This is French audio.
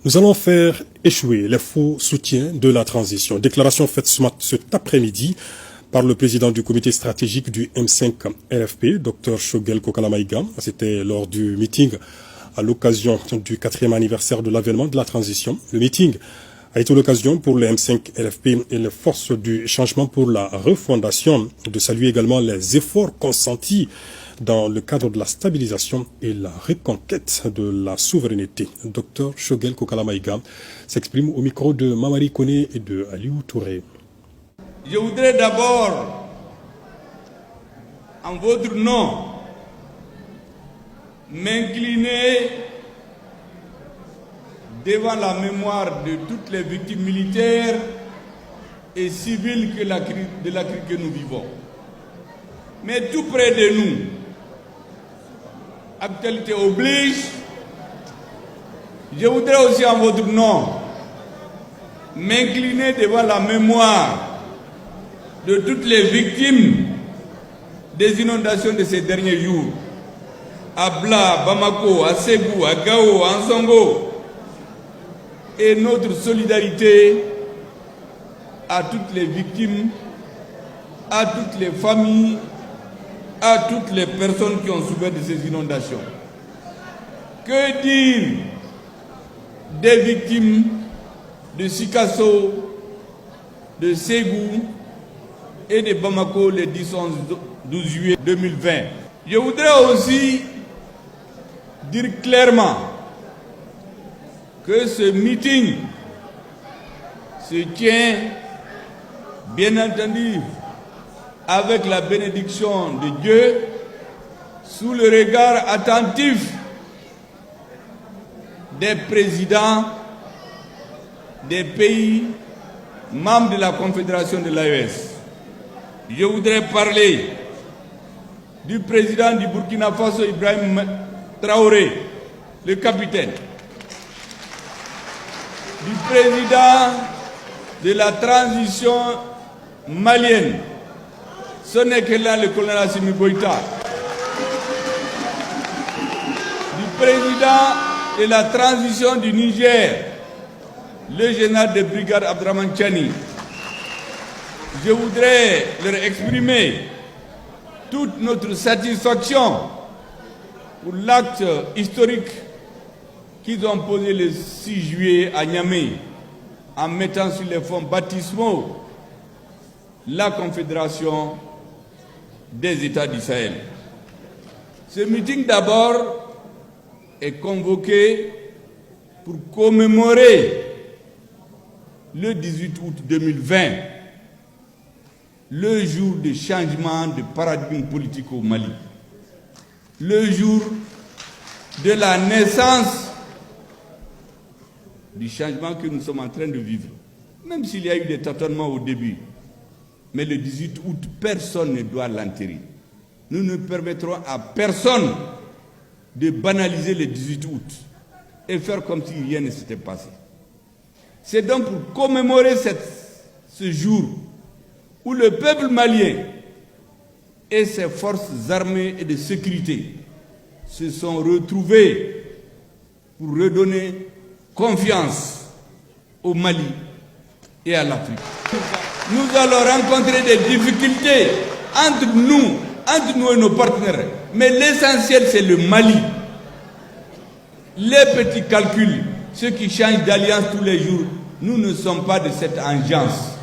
Nous allons faire échouer les faux soutiens de la transition. Déclaration faite cet après-midi par le président du comité stratégique du M5 RFP, Dr Shogel Kokalamaïga. C'était lors du meeting à l'occasion du 4e anniversaire de l'avènement de la transition. Le meeting a été l'occasion pour le M5 RFP et les forces du changement pour la refondation de saluer également les efforts consentis dans le cadre de la stabilisation et la reconquête de la souveraineté. Dr Shogel Kokalamaïga s'exprime au micro de Mamari Koné et de Aliou Touré. Je voudrais d'abord, en votre nom, m'incliner devant la mémoire de toutes les victimes militaires et civiles de la crise que nous vivons. Mais tout près de nous, actualité oblige, je voudrais aussi en votre nom m'incliner devant la mémoire de toutes les victimes des inondations de ces derniers jours, à Bla, Bamako, à Ségou, à Gao, à Ansongo, et notre solidarité à toutes les victimes, à toutes les familles, à toutes les personnes qui ont souffert de ces inondations. Que dire des victimes de Sikasso, de Ségou et de Bamako le 10-12 juillet 2020? Je voudrais aussi dire clairement que ce meeting se tient, bien entendu, avec la bénédiction de Dieu, sous le regard attentif des présidents des pays membres de la Confédération de l'AES. Je voudrais parler du président du Burkina Faso, Ibrahim Traoré, le capitaine, du président de la transition malienne, ce n'est que là le colonel Assimi Goïta, du président de la transition du Niger, le général de brigade Abdraman Tchani. Je voudrais leur exprimer toute notre satisfaction pour l'acte historique qu'ils ont posé le 6 juillet à Niamey en mettant sur les fonds baptismaux la Confédération des États du Sahel. Ce meeting d'abord est convoqué pour commémorer le 18 août 2020, le jour de changement de paradigme politique au Mali, le jour de la naissance du changement que nous sommes en train de vivre, même s'il y a eu des tâtonnements au début. Mais le 18 août, personne ne doit l'enterrer. Nous ne permettrons à personne de banaliser le 18 août et faire comme si rien ne s'était passé. C'est donc pour commémorer ce jour où le peuple malien et ses forces armées et de sécurité se sont retrouvés pour redonner confiance au Mali et à l'Afrique. Nous allons rencontrer des difficultés entre nous et nos partenaires. Mais l'essentiel, c'est le Mali. Les petits calculs, ceux qui changent d'alliance tous les jours, nous ne sommes pas de cette engeance.